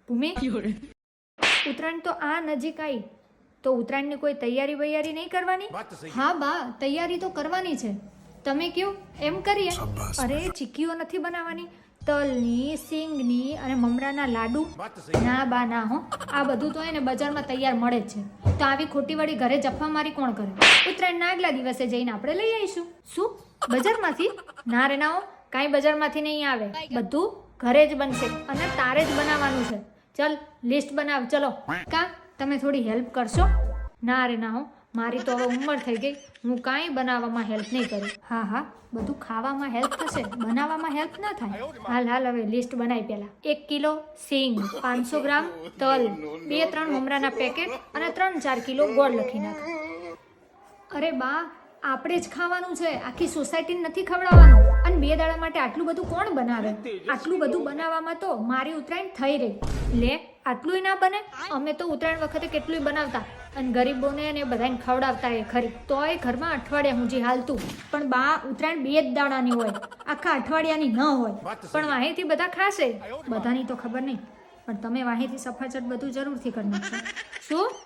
ભૂમિ, ઉત્તરાયણ તો આ નજીક આવી, તો ઉત્તરાયણની કોઈ તૈયારી વૈયારી નહીં કરવાની? હા બા, તૈયારી તો કરવાની છે. તમે કયો એમ કરીએ. અરે ચીક્કીઓ નથી બનાવવાની? તલની, સિંગની અને મમરાના લાડુ? ના બા ના હો, આ બધું તો એને બજારમાં તૈયાર મળે જ છે. તો આવી ખોટી વળી ઘરે જફા મારી કોણ કરે? ઉત્તરાયણના આગલા દિવસે જઈને આપણે લઈ આવીશું. શું બજારમાંથી? ના રે ના હો, કાંઈ બજારમાંથી નહીં આવે, બધું ઘરે જ બનશે અને તારે જ બનાવવાનું છે. ચલ લિસ્ટ બનાવ. ચલો કા તમે થોડી હેલ્પ કરશો? ના રે ના હો, મારી તો હવે ઉંમર થઈ ગઈ, હું કાંઈ બનાવવામાં હેલ્પ નહીં કરું. હા હા, બધું ખાવામાં હેલ્પ થશે, બનાવવામાં હેલ્પ ના થાય. હાલ હાલ હવે લિસ્ટ બનાવી પહેલાં. 1 કિલો સિંગ, 500 ગ્રામ તલ, 2-3 મમરાના પેકેટ અને 3-4 કિલો ગોળ લખી નાખ. અરે બા, આપણે જ ખાવાનું છે, આખી સોસાયટીને નથી ખવડાવવાનું. અને 2 દાડા માટે આટલું બધું કોણ બનાવે? આટલું બધું બનાવવામાં તો મારી ઉત્તરાયણ થઈ રહી. લે, આટલું ના બને? અમે તો ઉત્તરાયણ વખતે કેટલું બનાવતા અને ગરીબોને અને બધાને ખવડાવતા એ ખરી. તોય ઘરમાં અઠવાડિયા હું હાલતું. પણ બા, ઉત્તરાયણ 2 જ દાડાની હોય, આખા અઠવાડિયાની ન હોય. પણ વાહેથી બધા ખાશે. બધાની તો ખબર નહીં, પણ તમે વાહેથી સફાચટ બધું જરૂરથી કરી નાખશો. શું?